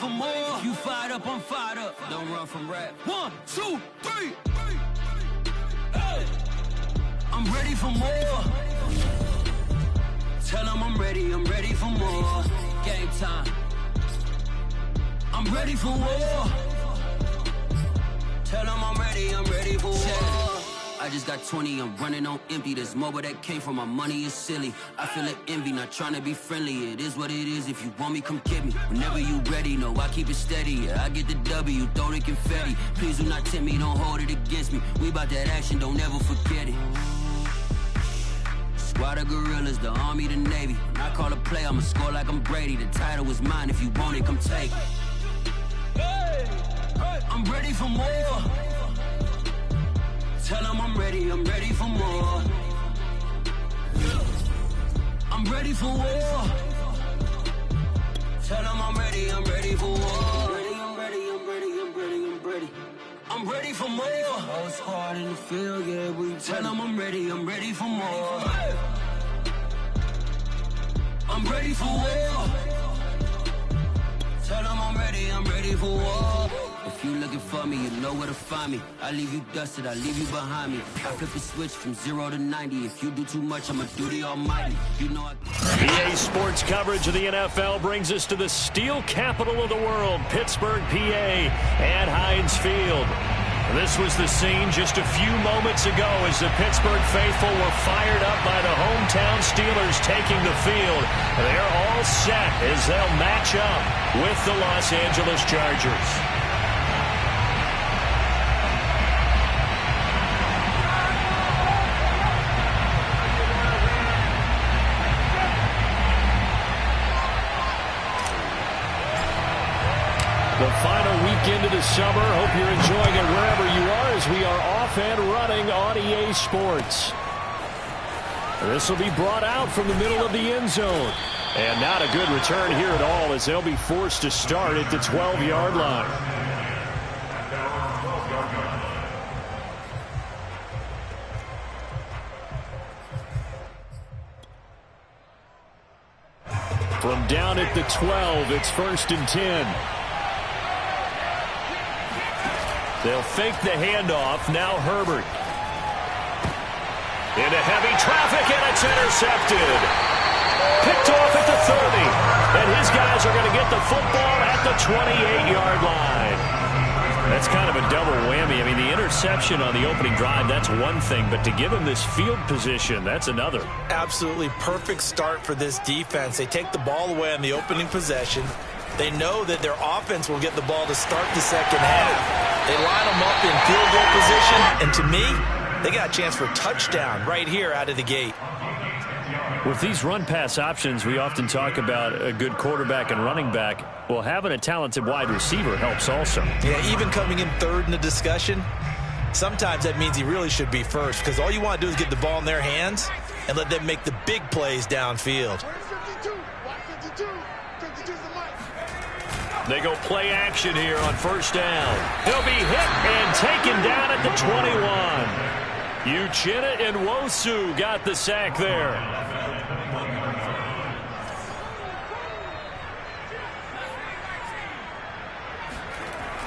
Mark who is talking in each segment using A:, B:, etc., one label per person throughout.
A: for more. You fired up, I'm fired up. Don't run from rap. 1, 2, 3. Hey. I'm ready for more. Tell them I'm ready for more. Game time. I'm ready for war. Tell them I'm ready for war. I just got 20, I'm running on empty. This mobile that came from my money is silly. I feel like envy, not trying to be friendly. It is what it is, if you want me, come get me. Whenever you ready, no, I keep it steady. Yeah, I get the W, throw the confetti. Please do not tempt me, don't hold it against me. We about that action, don't ever forget it. Squad of gorillas, the army, the navy. When I call a play, I'ma score like I'm Brady. The title is mine, if you want it, come take it. I'm ready for more. Tell them I'm ready for more. I'm ready for war. Tell them I'm ready for war. I'm ready for more. Whole squad in the field, yeah, we tell them I'm ready for more. I'm ready for war. Tell them I'm ready for war. If you looking for me, you know where to find me. I leave you dusted, I leave you behind me. I flip the switch from 0 to 90. If you do too much, I'ma do the almighty. You know
B: PA Sports coverage of the NFL brings us to the steel capital of the world, Pittsburgh, PA, at Heinz Field. This was the scene just a few moments ago as the Pittsburgh faithful were fired up by the hometown Steelers taking the field. They're all set as they'll match up with the Los Angeles Chargers. The final weekend of the summer. Hope you're enjoying it wherever you are as we are off and running on EA Sports. This will be brought out from the middle of the end zone. And not a good return here at all as they'll be forced to start at the 12-yard line. From down at the 12, it's 1st and 10. They'll fake the handoff. Now Herbert. Into heavy traffic, and it's intercepted. Picked off at the 30. And his guys are going to get the football at the 28-yard line. That's kind of a double whammy. I mean, the interception on the opening drive, that's one thing. But to give him this field position, that's another.
C: Absolutely perfect start for this defense. They take the ball away on the opening possession. They know that their offense will get the ball to start the second half. They line them up in field goal position, and to me, they got a chance for a touchdown right here out of the gate.
B: With these run-pass options, we often talk about a good quarterback and running back. Well, having a talented wide receiver helps also.
C: Yeah, even coming in third in the discussion, sometimes that means he really should be first because all you want to do is get the ball in their hands and let them make the big plays downfield.
B: They go play action here on 1st down. He'll be hit and taken down at the 21. Uchenna and Nwosu got the sack there.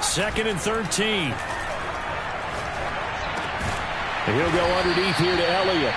B: Second and 13. He'll go underneath here to Elliott.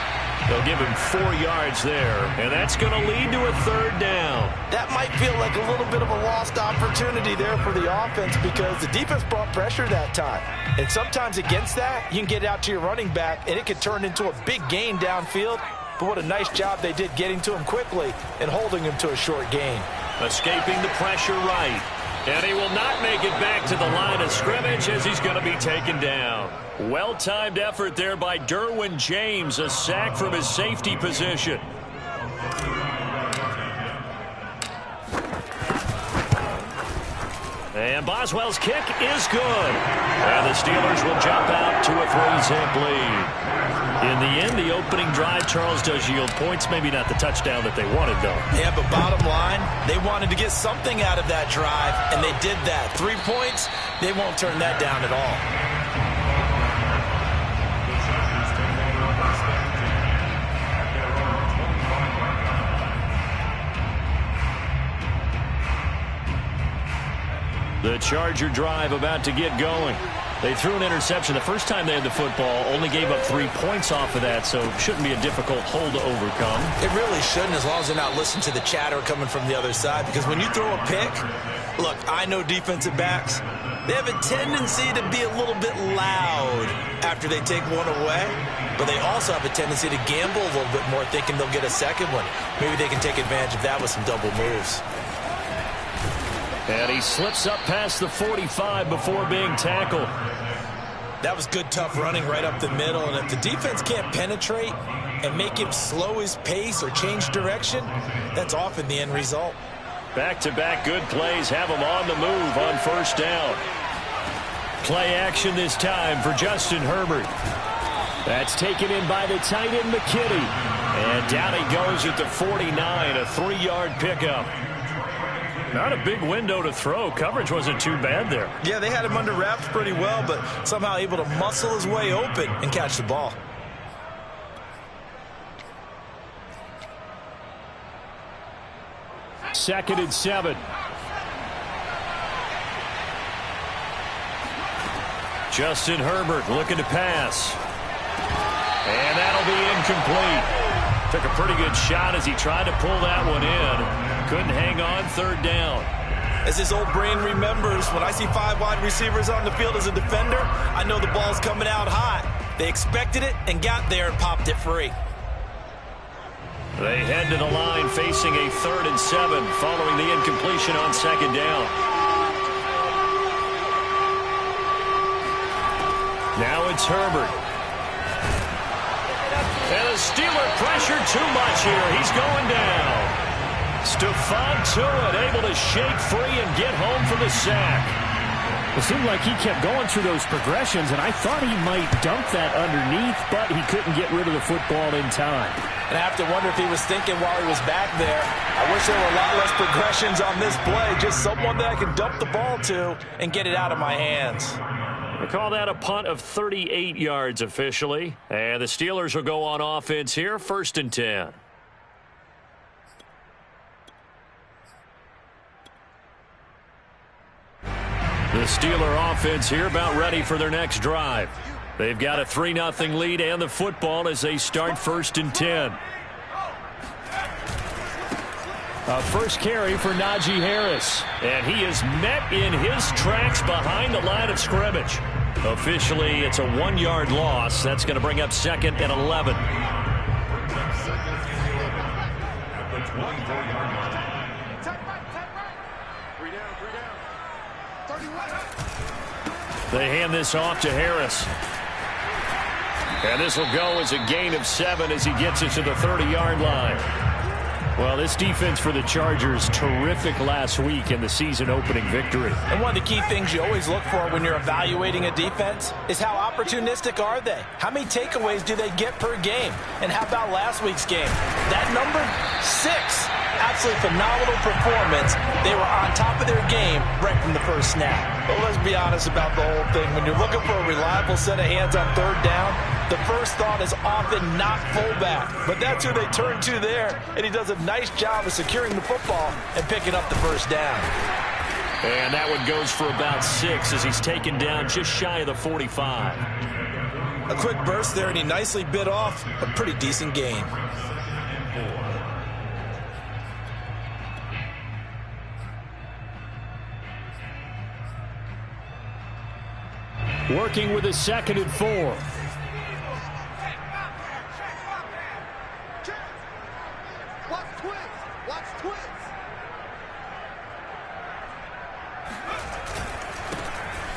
B: They'll give him 4 yards there, and that's going to lead to a 3rd down.
C: That might feel like a little bit of a lost opportunity there for the offense because the defense brought pressure that time. And sometimes against that, you can get out to your running back, and it could turn into a big gain downfield. But what a nice job they did getting to him quickly and holding him to a short gain.
B: Escaping the pressure right. And he will not make it back to the line of scrimmage as he's going to be taken down. Well-timed effort there by Derwin James, a sack from his safety position. And Boswell's kick is good. And the Steelers will jump out to a 3-zip lead. In the end, the opening drive, Charles, does yield points. Maybe not the touchdown that they wanted, though.
C: Yeah, but bottom line, they wanted to get something out of that drive, and they did that. 3 points, they won't turn that down at all.
B: The Charger drive about to get going. They threw an interception the first time they had the football, only gave up 3 points off of that, so it shouldn't be a difficult hole to overcome.
C: It really shouldn't, as long as they're not listening to the chatter coming from the other side, because when you throw a pick, look, I know defensive backs, they have a tendency to be a little bit loud after they take one away, but they also have a tendency to gamble a little bit more, thinking they'll get a second one. Maybe they can take advantage of that with some double moves.
B: And he slips up past the 45 before being tackled.
C: That was good, tough running right up the middle, and if the defense can't penetrate and make him slow his pace or change direction, that's often the end result.
B: Back-to-back good plays have him on the move on first down. Play action this time for Justin Herbert. That's taken in by the tight end McKinney. And down he goes at the 49, a 3-yard pickup. Not a big window to throw. Coverage wasn't too bad there.
C: Yeah, they had him under wraps pretty well, but somehow able to muscle his way open and catch the ball.
B: Second and 7. Justin Herbert looking to pass. And that'll be incomplete. Took a pretty good shot as he tried to pull that one in. Couldn't hang on, third down.
C: As his old brain remembers, when I see 5 wide receivers on the field as a defender, I know the ball's coming out hot. They expected it and got there and popped it free.
B: They head to the line facing a 3rd and 7 following the incompletion on second down. Now it's Herbert. And the Steeler pressure too much here. He's going down. Stephon Tuitt able to shake free and get home for the sack.
D: It seemed like he kept going through those progressions, and I thought he might dump that underneath, but he couldn't get rid of the football in time.
C: And I have to wonder if he was thinking while he was back there, I wish there were a lot less progressions on this play, just someone that I can dump the ball to and get it out of my hands.
B: We call that a punt of 38 yards officially. And the Steelers will go on offense here, 1st and 10. The Steeler offense here about ready for their next drive. They've got a 3-0 lead and the football as they start 1st and 10. A first carry for Najee Harris. And he is met in his tracks behind the line of scrimmage. Officially, it's a 1-yard loss. That's going to bring up 2nd and 11. They hand this off to Harris. And this will go as a gain of 7 as he gets it to the 30-yard line. Well, this defense for the Chargers, terrific last week in the season-opening victory.
C: And one of the key things you always look for when you're evaluating a defense is how opportunistic are they? How many takeaways do they get per game? And how about last week's game? That number 6. Absolutely phenomenal performance. They were on top of their game right from the first snap. But let's be honest about the whole thing. When you're looking for a reliable set of hands on 3rd down, the first thought is often not fullback. But that's who they turn to there, and he does a nice job of securing the football and picking up the first down.
B: And that one goes for about 6 as he's taken down just shy of the 45.
C: A quick burst there, and he nicely bit off a pretty decent gain.
B: Working with a 2nd and 4.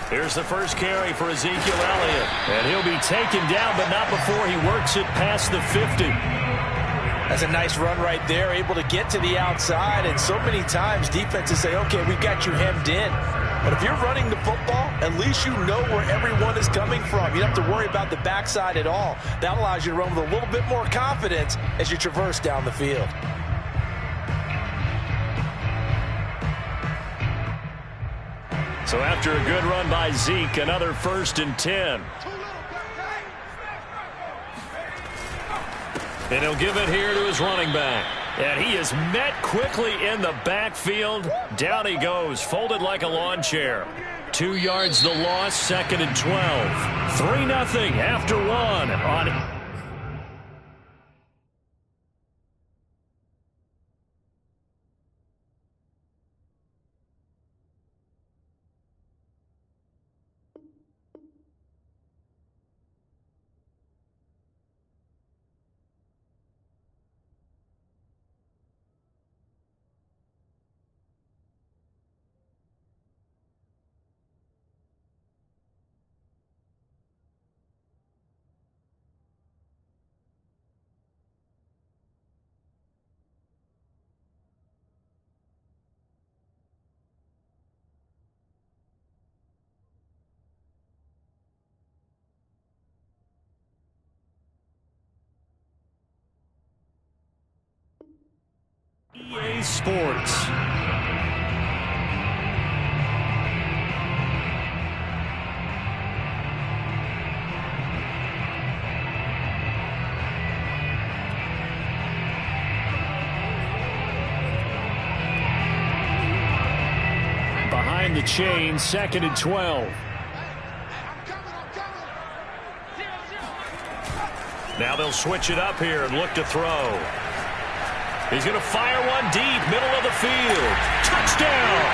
B: Here's the first carry for Ezekiel Elliott. And he'll be taken down, but not before he works it past the 50.
C: That's a nice run right there, able to get to the outside. And so many times defenses say, okay, we've got you hemmed in. But if you're running the football, at least you know where everyone is coming from. You don't have to worry about the backside at all. That allows you to run with a little bit more confidence as you traverse down the field.
B: So after a good run by Zeke, another 1st and 10. And he'll give it here to his running back. And he is met quickly in the backfield. Down he goes, folded like a lawn chair. 2 yards the loss, 2nd and 12. 3-0 after 1 on... EA Sports. Behind the chain, 2nd and 12. Now they'll switch it up here and look to throw. He's going to fire one deep, middle of the field. Touchdown!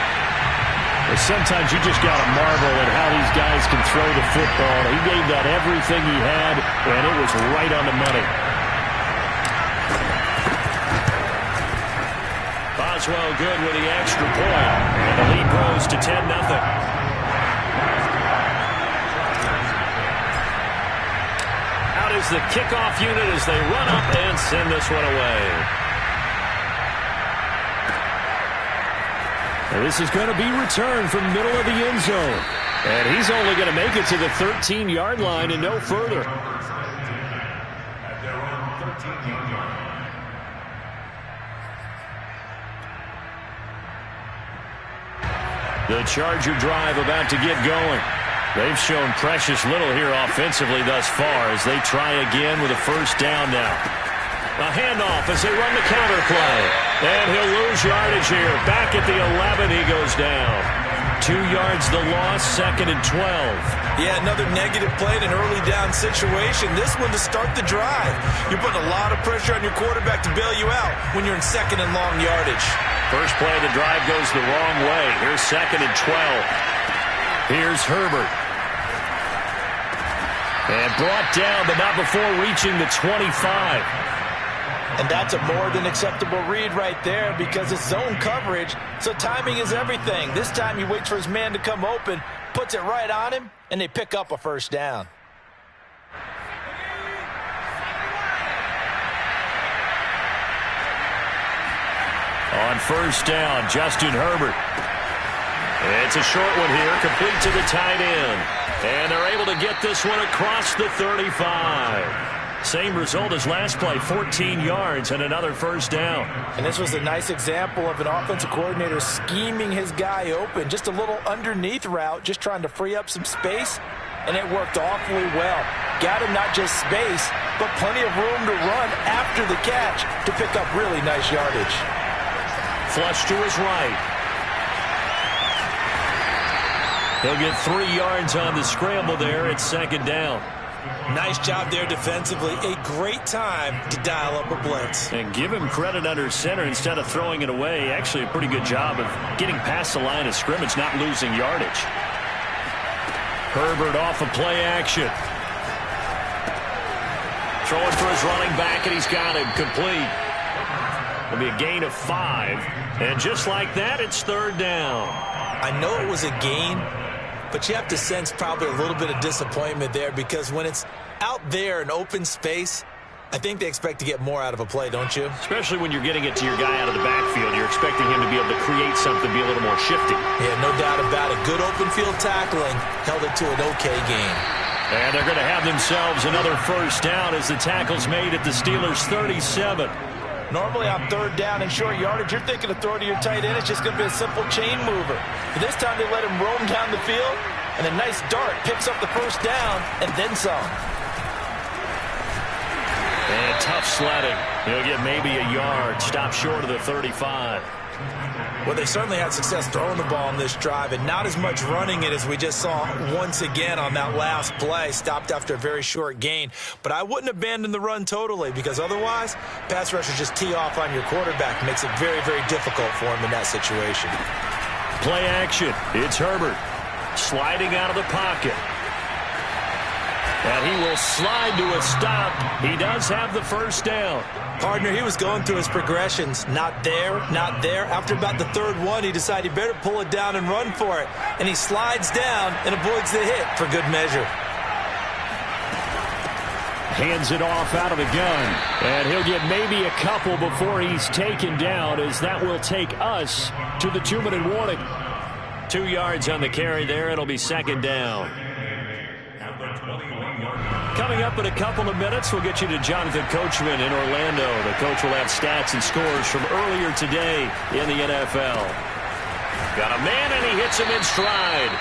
B: Well, sometimes you just got to marvel at how these guys can throw the football. He gave that everything he had, and it was right on the money. Boswell good with the extra point, and the lead grows to 10-0. Out is the kickoff unit as they run up and send this one away. And this is going to be returned from the middle of the end zone. And he's only going to make it to the 13-yard line and no further. The Charger drive about to get going. They've shown precious little here offensively thus far as they try again with a first down now. A handoff as they run the counter play. And he'll lose yardage here. Back at the 11, he goes down. 2 yards the loss, 2nd and 12.
C: Yeah, another negative play in an early down situation. This one to start the drive. You're putting a lot of pressure on your quarterback to bail you out when you're in 2nd and long yardage.
B: First play of the drive goes the wrong way. Here's 2nd and 12. Here's Herbert. And brought down, but not before reaching the 25.
C: And that's a more than acceptable read right there because it's zone coverage, so timing is everything. This time he waits for his man to come open, puts it right on him, and they pick up a first down.
B: On first down, Justin Herbert. It's a short one here, complete to the tight end. And they're able to get this one across the 35. Same result as last play, 14 yards and another first down.
C: And this was a nice example of an offensive coordinator scheming his guy open. Just a little underneath route, just trying to free up some space, and it worked awfully well. Got him not just space, but plenty of room to run after the catch to pick up really nice yardage.
B: Flush to his right. He'll get 3 yards on the scramble there at 2nd down.
C: Nice job there defensively. A great time to dial up a blitz.
B: And give him credit under center instead of throwing it away. Actually a pretty good job of getting past the line of scrimmage, not losing yardage. Herbert off of play action. Throwing for his running back, and he's got him complete. It'll be a gain of 5. And just like that, it's 3rd down.
C: I know it was a gain, but you have to sense probably a little bit of disappointment there because when it's out there in open space, I think they expect to get more out of a play, don't you?
B: Especially when you're getting it to your guy out of the backfield. You're expecting him to be able to create something, be a little more shifty.
C: Yeah, no doubt about it. Good open field tackling held it to an okay game.
B: And they're going to have themselves another first down as the tackle's made at the Steelers' 37.
C: Normally on 3rd down and short yardage, you're thinking of throwing to your tight end. It's just going to be a simple chain mover. But this time they let him roam down the field, and a nice dart picks up the first down and then some.
B: And tough sledding. He'll get maybe a yard. Stop short of the 35.
C: Well, they certainly had success throwing the ball on this drive, and not as much running it as we just saw once again on that last play. Stopped after a very short gain. But I wouldn't abandon the run totally, because otherwise, pass rushers just tee off on your quarterback. Makes it very, very difficult for him in that situation.
B: Play action. It's Herbert sliding out of the pocket. And he will slide to a stop. He does have the first down.
C: Partner, he was going through his progressions. Not there, not there. After about the third one, he decided he better pull it down and run for it. And he slides down and avoids the hit for good measure.
D: Hands it off out of the gun. And he'll get maybe a couple before he's taken down, as that will take us to the 2-minute warning.
B: 2 yards on the carry there. It'll be second down. Coming up in a couple of minutes, we'll get you to Jonathan Coachman in Orlando. The coach will have stats and scores from earlier today in the NFL. Got a man, and he hits him in stride.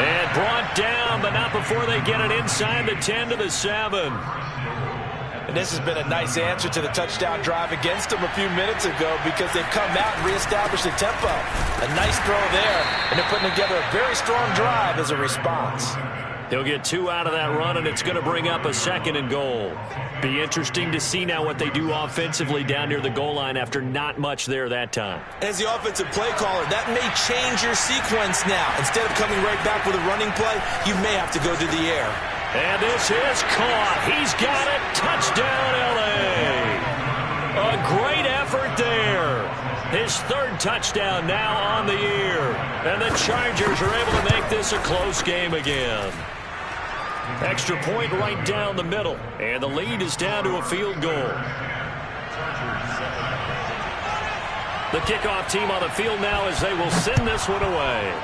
B: And brought down, but not before they get it inside the 10 to the 7.
C: And this has been a nice answer to the touchdown drive against them a few minutes ago, because they've come out and reestablished the tempo. A nice throw there, and they're putting together a very strong drive as a response.
B: He'll get 2 out of that run, and it's going to bring up a 2nd and goal. Be interesting to see now what they do offensively down near the goal line after not much there that time.
C: As the offensive play caller, that may change your sequence now. Instead of coming right back with a running play, you may have to go to the air.
B: And this is caught. He's got it. Touchdown, L.A. A great effort there. His 3rd touchdown now on the year. And the Chargers are able to make this a close game again. Extra point right down the middle. And the lead is down to a field goal. The kickoff team on the field now as they will send this one away.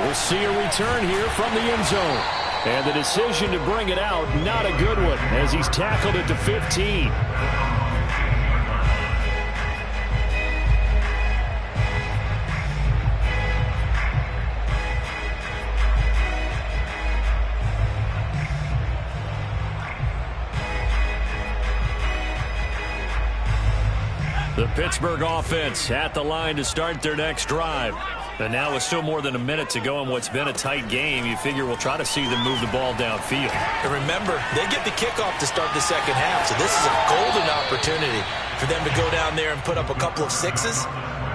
D: We'll see a return here from the end zone. And the decision to bring it out, not a good one, as he's tackled at the 15.
B: The Pittsburgh offense at the line to start their next drive. And now with still more than a minute to go in what's been a tight game, you figure we'll try to see them move the ball downfield.
C: And remember, they get the kickoff to start the second half, so this is a golden opportunity for them to go down there and put up a couple of sixes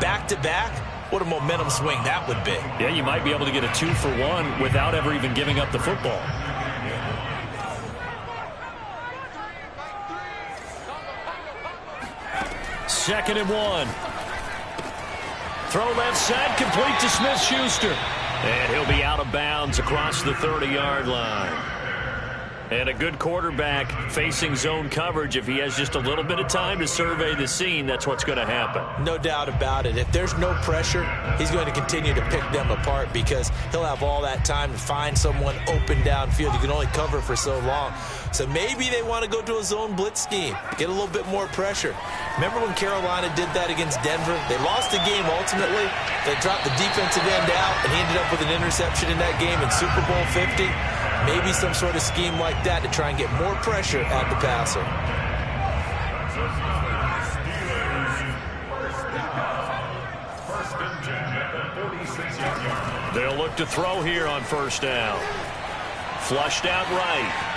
C: back-to-back. What a momentum swing that would be.
B: Yeah, you might be able to get a 2-for-1 without ever even giving up the football. Second and 1. Throw left side, complete to Smith-Schuster. And he'll be out of bounds across the 30-yard line. And a good quarterback facing zone coverage. If he has just a little bit of time to survey the scene, that's what's going to happen.
C: No doubt about it. If there's no pressure, he's going to continue to pick them apart, because he'll have all that time to find someone open downfield. You can only cover for so long. So maybe they want to go to a zone blitz scheme, get a little bit more pressure. Remember when Carolina did that against Denver? They lost the game ultimately. They dropped the defensive end out, and he ended up with an interception in that game in Super Bowl 50. Maybe some sort of scheme like that to try and get more pressure at the passer.
B: They'll look to throw here on first down. Flushed out right.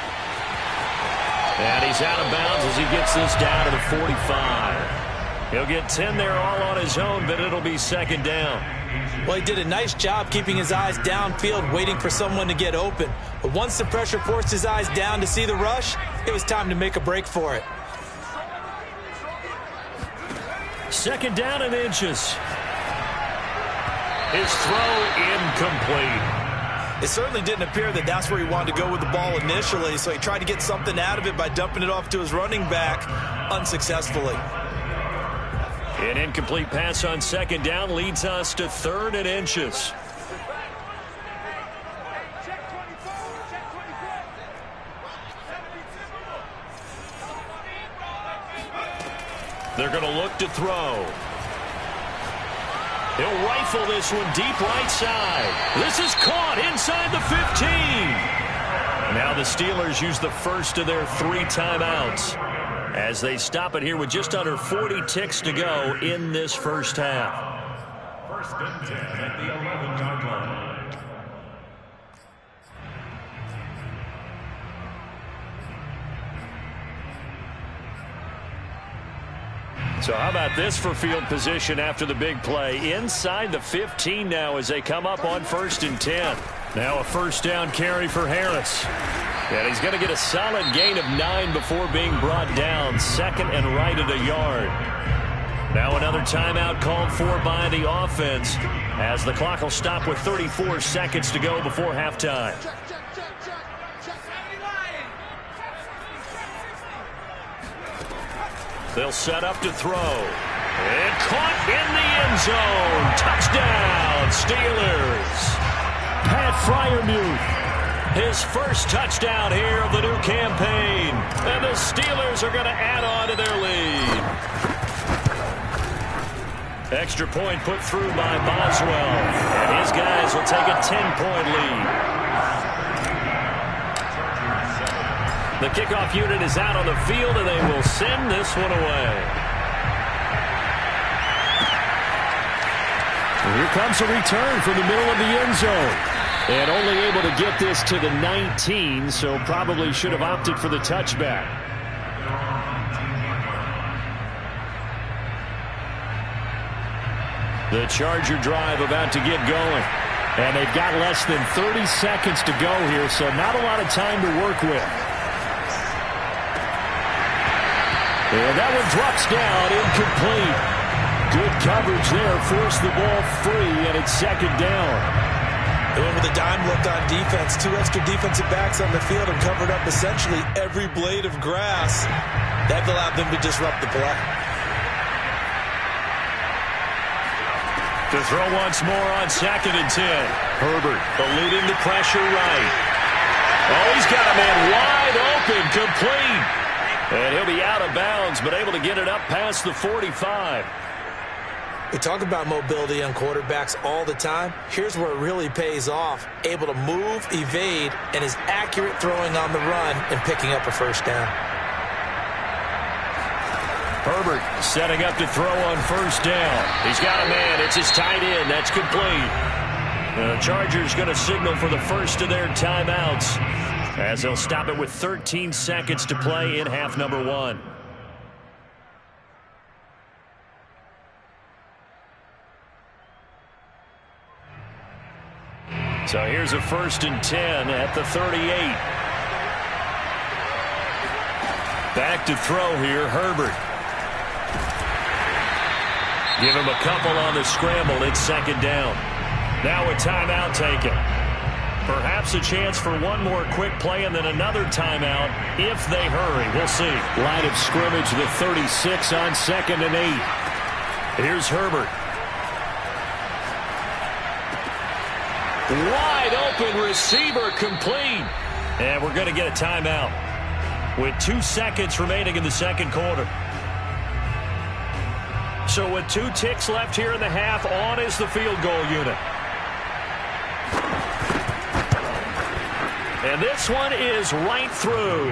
B: And he's out of bounds as he gets this down to the 45. He'll get 10 there all on his own, but it'll be second down.
C: Well, he did a nice job keeping his eyes downfield, waiting for someone to get open. But once the pressure forced his eyes down to see the rush, it was time to make a break for it.
B: Second down and inches. His throw incomplete.
C: It certainly didn't appear that that's where he wanted to go with the ball initially, so he tried to get something out of it by dumping it off to his running back unsuccessfully.
B: An incomplete pass on second down leads us to 3rd and inches. They're going to look to throw. He'll rifle this one deep right side. This is caught inside the 15. Now the Steelers use the first of their 3 timeouts as they stop it here with just under 40 ticks to go in this first half. First and 10 at the 11-yard line. So how about this for field position after the big play? Inside the 15 now as they come up on 1st and 10. Now a first down carry for Harris. And he's going to get a solid gain of 9 before being brought down. 2nd and right at a yard. Now another timeout called for by the offense as the clock will stop with 34 seconds to go before halftime. They'll set up to throw. And caught in the end zone. Touchdown, Steelers.
D: Pat Freiermuth.
B: His first touchdown here of the new campaign. And the Steelers are going to add on to their lead. Extra point put through by Boswell. And his guys will take a 10-point lead. The kickoff unit is out on the field, and they will send this one away.
D: And here comes a return from the middle of the end zone. And only able to get this to the 19, so probably should have opted for the touchback. The Charger drive about to get going. And they've got less than 30 seconds to go here, so not a lot of time to work with. And that one drops down, incomplete. Good coverage there, forced the ball free, and it's 2nd down.
C: And with a dime look on defense, 2 extra defensive backs on the field have covered up essentially every blade of grass. That allowed them to disrupt the play.
B: To throw once more on 2nd and 10. Herbert eluding the pressure right. Oh, he's got a man wide open, complete. And he'll be out of bounds, but able to get it up past the 45.
C: We talk about mobility on quarterbacks all the time. Here's where it really pays off. Able to move, evade, and is accurate throwing on the run and picking up a first down.
B: Herbert setting up to throw on 1st down. He's got a man. It's his tight end. That's complete. The Chargers going to signal for the first of their timeouts as they'll stop it with 13 seconds to play in half number 1. So here's a 1st and 10 at the 38. Back to throw here, Herbert. Give him a couple on the scramble. It's 2nd down. Now a timeout taken. Perhaps a chance for one more quick play and then another timeout if they hurry. We'll see.
D: Line of scrimmage, the 36 on 2nd and 8.
B: Here's Herbert. Wide open receiver, complete. And we're going to get a timeout with 2 seconds remaining in the 2nd quarter. So with 2 ticks left here in the half, on is the field goal unit. And this one is right through.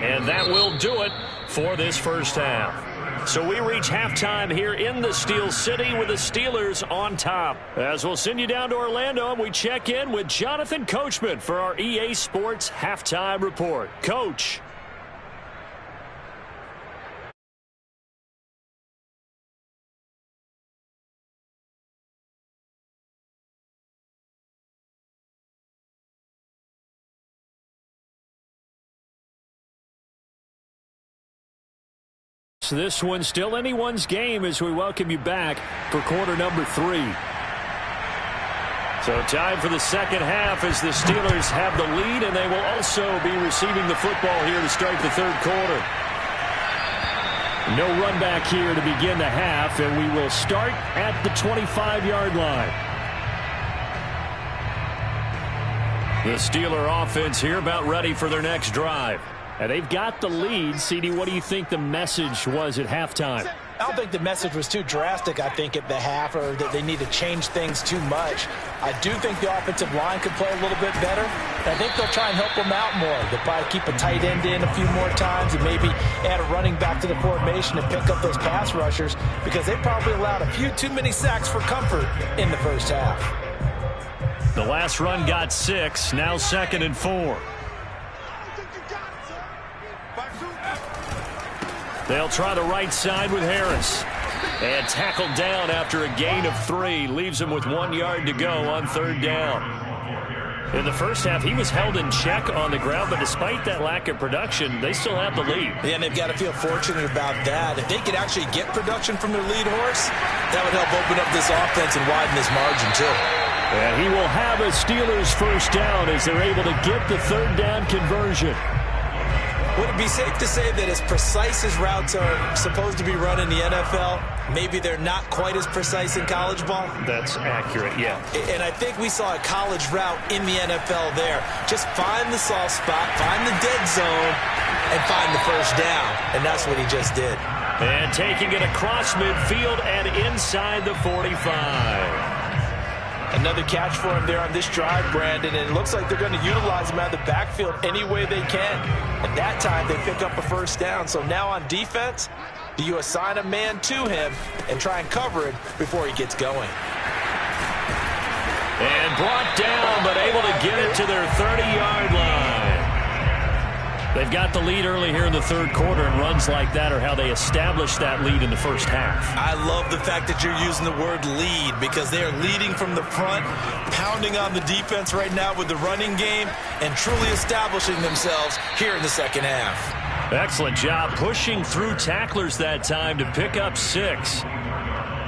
B: And that will do it for this first half. So we reach halftime here in the Steel City with the Steelers on top. As we'll send you down to Orlando, and we check in with Jonathan Coachman for our EA Sports Halftime Report. Coach.
D: This one still anyone's game as we welcome you back for quarter number 3.
B: So time for the second half as the Steelers have the lead, and they will also be receiving the football here to start the 3rd quarter.
D: No run back here to begin the half, and we will start at the 25-yard line.
B: The Steeler offense here about ready for their next drive.
D: And they've got the lead. CD, what do you think the message was at halftime?
C: I don't think the message was too drastic, I think, at the half, or that they need to change things too much. I do think the offensive line could play a little bit better. And I think they'll try and help them out more. They'll probably keep a tight end in a few more times and maybe add a running back to the formation and pick up those pass rushers, because they probably allowed a few too many sacks for comfort in the first half.
B: The last run got 6, now 2nd and 4. They'll try the right side with Harris. And tackled down after a gain of 3. Leaves him with 1 yard to go on 3rd down. In the first half, he was held in check on the ground, but despite that lack of production, they still have the lead.
C: Yeah, and they've got to feel fortunate about that. If they could actually get production from their lead horse, that would help open up this offense and widen this margin, too.
B: And he will have a Steelers first down as they're able to get the 3rd down conversion.
C: Would it be safe to say that as precise as routes are supposed to be run in the NFL, maybe they're not quite as precise in college ball?
B: That's accurate, yeah.
C: And I think we saw a college route in the NFL there. Just find the soft spot, find the dead zone, and find the first down. And that's what he just did.
B: And taking it across midfield and inside the 45.
C: Another catch for him there on this drive, Brandon, and it looks like they're going to utilize him out of the backfield any way they can. And that time they pick up a first down. So now on defense, do you assign a man to him and try and cover it before he gets going?
B: And brought down, but able to get it to their 30-yard line. They've got the lead early here in the 3rd quarter, and runs like that are how they establish that lead in the first half.
C: I love the fact that you're using the word lead, because they are leading from the front, pounding on the defense right now with the running game, and truly establishing themselves here in the second half.
B: Excellent job pushing through tacklers that time to pick up 6.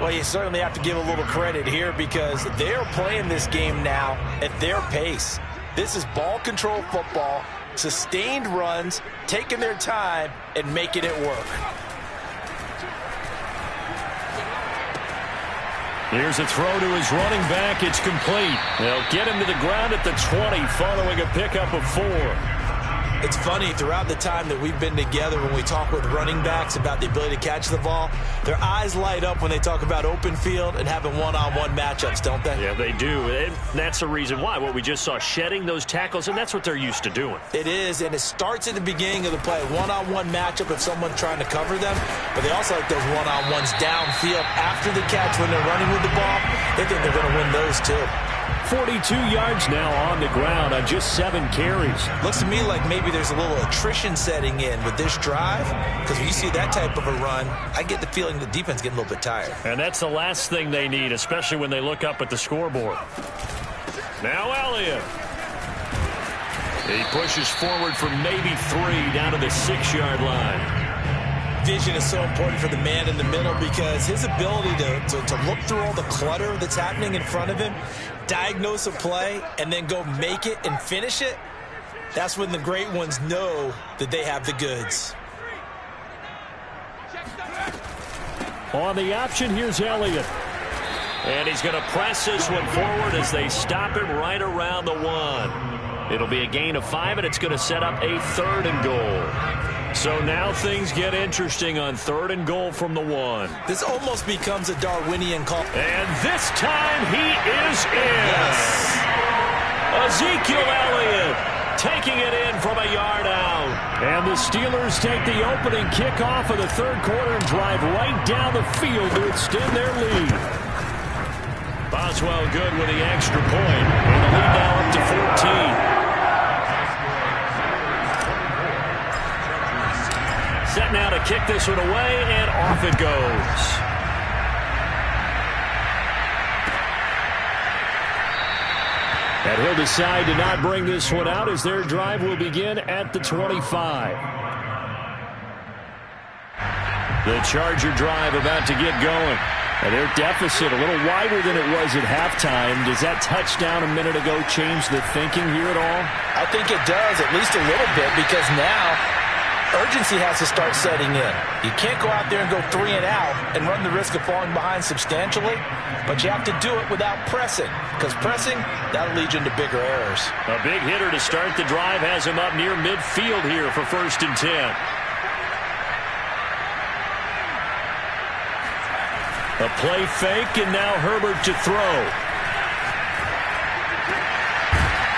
C: Well, you certainly have to give a little credit here, because they are playing this game now at their pace. This is ball control football. Sustained runs, taking their time, and making it work.
B: Here's a throw to his running back. It's complete. They'll get him to the ground at the 20 following a pickup of 4.
C: It's funny, throughout the time that we've been together, when we talk with running backs about the ability to catch the ball, their eyes light up when they talk about open field and having one-on-one matchups, don't they?
B: Yeah, they do. And that's the reason why. What we just saw, shedding those tackles, and that's what they're used to doing.
C: It is, and it starts at the beginning of the play. One-on-one matchup if someone's trying to cover them, but they also like those one-on-ones downfield after the catch when they're running with the ball. They think they're going to win those, too.
B: 42 yards now on the ground on just 7 carries.
C: Looks to me like maybe there's a little attrition setting in with this drive, because when you see that type of a run, I get the feeling the defense getting a little bit tired.
B: And that's the last thing they need, especially when they look up at the scoreboard. Now Elliott. He pushes forward for maybe 3 down to the 6-yard line.
C: Vision is so important for the man in the middle, because his ability to look through all the clutter that's happening in front of him, diagnose a play, and then go make it and finish it, that's when the great ones know that they have the goods.
B: On the option, here's Elliott. And he's going to press this one forward as they stop him right around the 1. It'll be a gain of 5, and it's going to set up a 3rd and goal. So now things get interesting on 3rd and goal from the 1.
C: This almost becomes a Darwinian call.
B: And this time he is in.
C: Yes.
B: Ezekiel Elliott taking it in from a yard out. And the Steelers take the opening kickoff of the 3rd quarter and drive right down the field to extend their lead. Boswell good with the extra point. And the lead now up to 14. Set now to kick this one away, and off it goes. And he'll decide to not bring this one out as their drive will begin at the 25. The Charger drive about to get going. And their deficit a little wider than it was at halftime. Does that touchdown a minute ago change the thinking here at all?
C: I think it does, at least a little bit, because now urgency has to start setting in. You can't go out there and go 3 and out and run the risk of falling behind substantially, but you have to do it without pressing, because pressing, that'll lead you into bigger errors.
B: A big hitter to start the drive has him up near midfield here for 1st and 10. A play fake, and now Herbert to throw.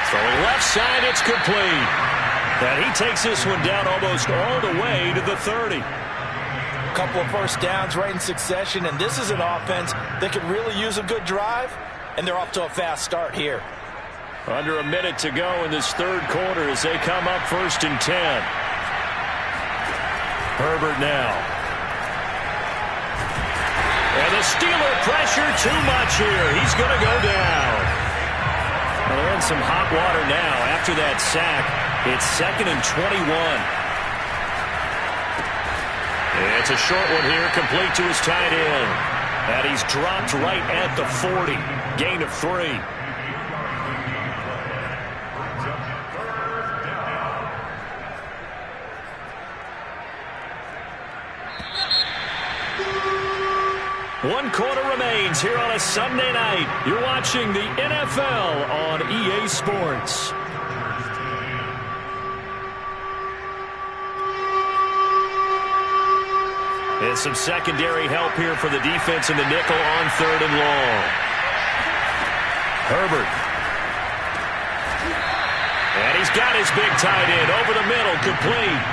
B: Throwing left side, it's complete. And he takes this one down almost all the way to the 30.
C: A couple of first downs right in succession, and this is an offense that could really use a good drive, and they're off to a fast start here.
B: Under a minute to go in this third quarter as they come up 1st and 10. Herbert now. And the Steeler pressure too much here. He's going to go down. Well, they're in some hot water now after that sack. It's 2nd and 21. It's a short one here, complete to his tight end. And he's dropped right at the 40. Gain of 3. One quarter remains here on a Sunday night. You're watching the NFL on EA Sports. And some secondary help here for the defense in the nickel on 3rd and long. Herbert. And he's got his big tight end over the middle, complete.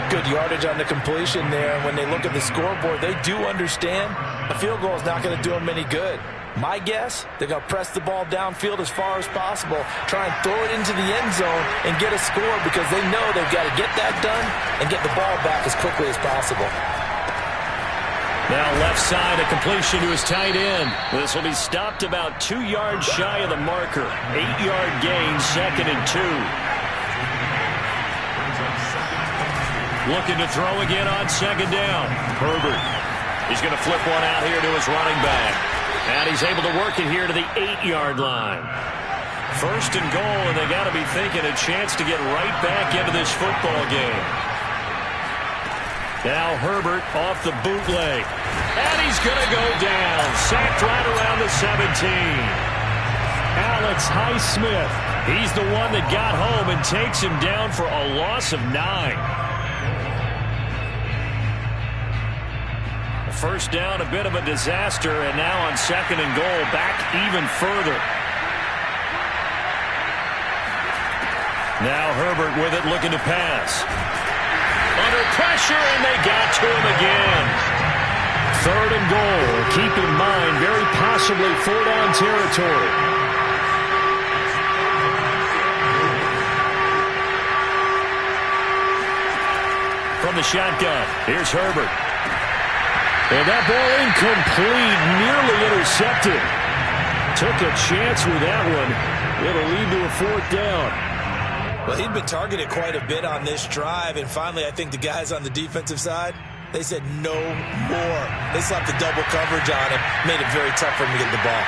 C: Good yardage on the completion there. And when they look at the scoreboard, they do understand a field goal is not going to do them any good. My guess, they're going to press the ball downfield as far as possible, try and throw it into the end zone and get a score because they know they've got to get that done and get the ball back as quickly as possible.
B: Now left side, a completion to his tight end. This will be stopped about 2 yards shy of the marker. 8-yard gain, 2nd and 2. Looking to throw again on 2nd down. Herbert. He's going to flip one out here to his running back. And he's able to work it here to the 8-yard line. 1st and goal, and they got to be thinking a chance to get right back into this football game. Now Herbert off the bootleg. And he's going to go down. Sacked right around the 17. Alex Highsmith. He's the one that got home and takes him down for a loss of 9. First down, a bit of a disaster, and now on 2nd and goal, back even further. Now Herbert with it, looking to pass. Under pressure, and they got to him again. 3rd and goal. Keep in mind, very possibly 4-down territory. From the shotgun, here's Herbert. And that ball incomplete, nearly intercepted. Took a chance with that one. It'll lead to a 4th down.
C: Well, he'd been targeted quite a bit on this drive, and finally I think the guys on the defensive side, they said no more. They slapped the double coverage on him, made it very tough for him to get the ball.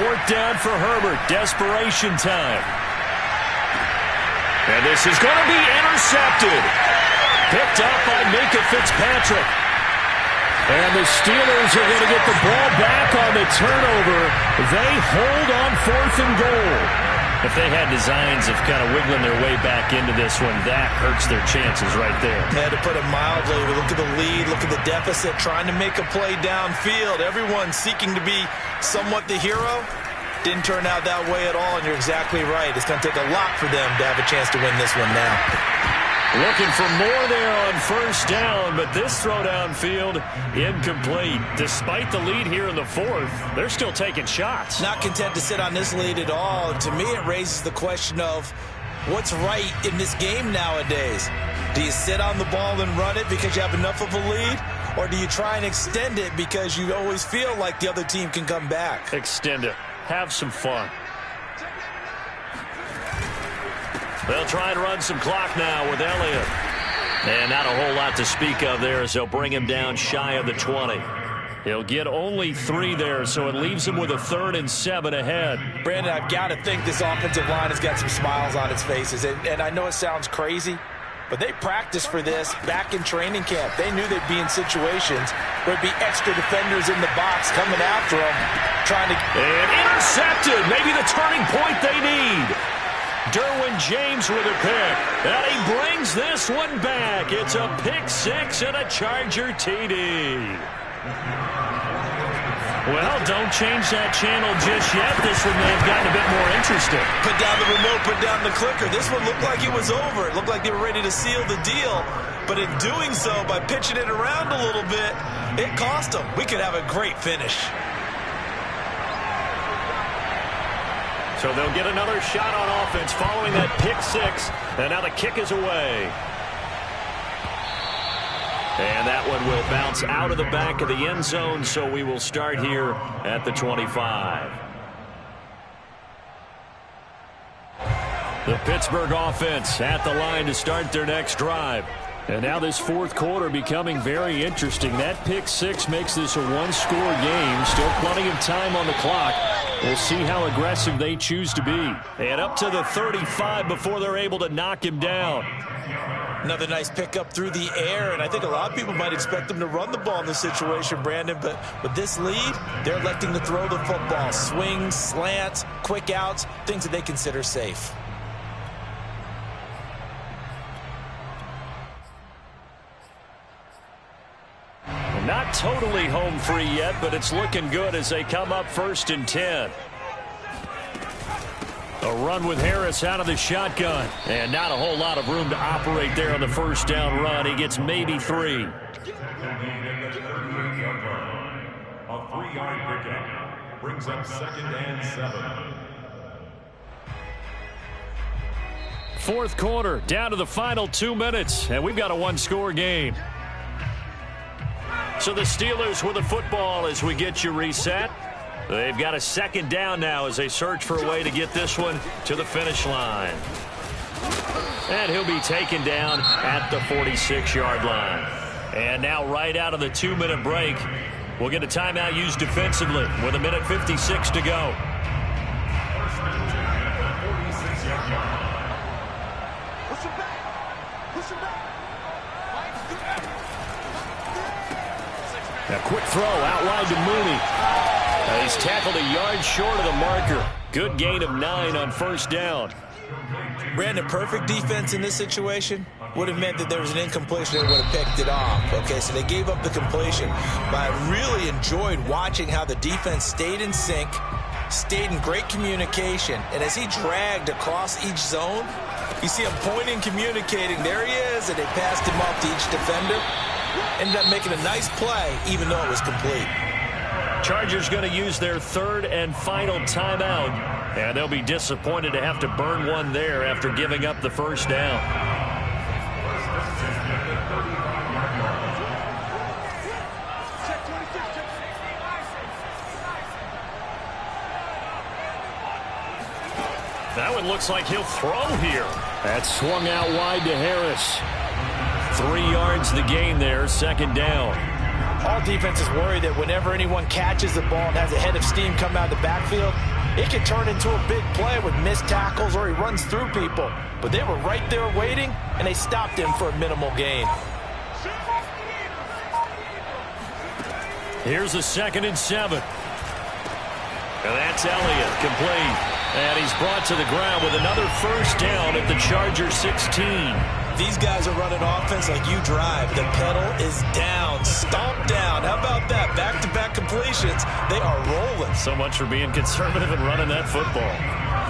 B: 4th down for Herbert, desperation time. And this is going to be intercepted. Picked up by Minkah Fitzpatrick. And the Steelers are going to get the ball back on the turnover. They hold on 4th and goal. If they had designs of kind of wiggling their way back into this one, that hurts their chances right there.
C: Yeah, to put it mildly, look at the lead, look at the deficit, trying to make a play downfield. Everyone seeking to be somewhat the hero. Didn't turn out that way at all, and you're exactly right. It's going to take a lot for them to have a chance to win this one now.
B: Looking for more there on 1st down, but this throw downfield incomplete. Despite the lead here in the 4th, they're still taking shots.
C: Not content to sit on this lead at all. To me, it raises the question of what's right in this game nowadays. Do you sit on the ball and run it because you have enough of a lead? Or do you try and extend it because you always feel like the other team can come back?
B: Extend it. Have some fun. They'll try and run some clock now with Elliott. And not a whole lot to speak of there as they'll bring him down shy of the 20. He'll get only 3 there, so it leaves him with a 3rd and 7 ahead.
C: Brandon, I've got to think this offensive line has got some smiles on its faces. And I know it sounds crazy, but they practiced for this back in training camp. They knew they'd be in situations where there'd be extra defenders in the box coming after them, trying to...
B: And intercepted! Maybe the turning point they need. Derwin James with a pick. And he brings this one back. It's a pick six and a Charger TD. Well, don't change that channel just yet. This one may have gotten a bit more interesting.
C: Put down the remote, put down the clicker. This one looked like it was over. It looked like they were ready to seal the deal. But in doing so, by pitching it around a little bit, it cost them. We could have a great finish.
B: So they'll get another shot on offense following that pick six. And now the kick is away. And that one will bounce out of the back of the end zone, so we will start here at the 25. The Pittsburgh offense at the line to start their next drive. And now this fourth quarter becoming very interesting. That pick six makes this a one-score game. Still plenty of time on the clock. We'll see how aggressive they choose to be. And up to the 35 before they're able to knock him down.
C: Another nice pickup through the air, and I think a lot of people might expect them to run the ball in this situation, Brandon, but with this lead, they're electing to throw the football. Swings, slants, quick outs, things that they consider safe.
B: Not totally home free yet, but it's looking good as they come up 1st and 10. A run with Harris out of the shotgun. And not a whole lot of room to operate there on the first down run. He gets maybe 3.
E: A 3-yard pickup brings up 2nd and 7.
B: Fourth quarter, down to the final 2 minutes. And we've got a one-score game. So the Steelers with the football as we get you reset. They've got a 2nd down now as they search for a way to get this one to the finish line. And he'll be taken down at the 46-yard line. And now right out of the 2-minute break, we'll get a timeout used defensively with 1:56 to go. A quick throw out wide to Mooney. He's tackled a yard short of the marker. Good gain of 9 on 1st down.
C: Brandon, perfect defense in this situation would have meant that there was an incompletion and would have picked it off. Okay, so they gave up the completion. But I really enjoyed watching how the defense stayed in sync, stayed in great communication, and as he dragged across each zone, you see him pointing, communicating. There he is, and they passed him off to each defender. Ended up making a nice play, even though it was complete.
B: Chargers going to use their 3rd and final timeout. And they'll be disappointed to have to burn one there after giving up the first down. That one looks like he'll throw here. That swung out wide to Harris. 3 yards the gain there, 2nd down.
C: All defenses worry that whenever anyone catches the ball and has a head of steam come out of the backfield, it can turn into a big play with missed tackles or he runs through people. But they were right there waiting, and they stopped him for a minimal gain.
B: Here's a 2nd and 7. And that's Elliott, complete. And he's brought to the ground with another first down at the Chargers 16.
C: These guys are running offense like you drive. The pedal is down, stomped down. How about that? Back-to-back completions. They are rolling.
B: So much for being conservative and running that football.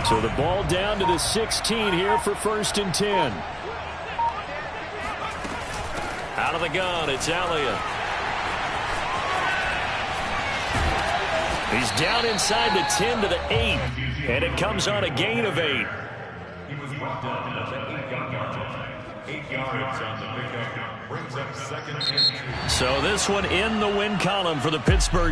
B: So the ball down to the 16 here for 1st and 10. Out of the gun, it's Elliott. He's down inside the 10 to the 8. And it comes on a gain of 8.
E: He was brought down at the 8-yard line. 8 yards on the pickup brings up 2nd and 2.
B: So this one in the win column for the Pittsburgh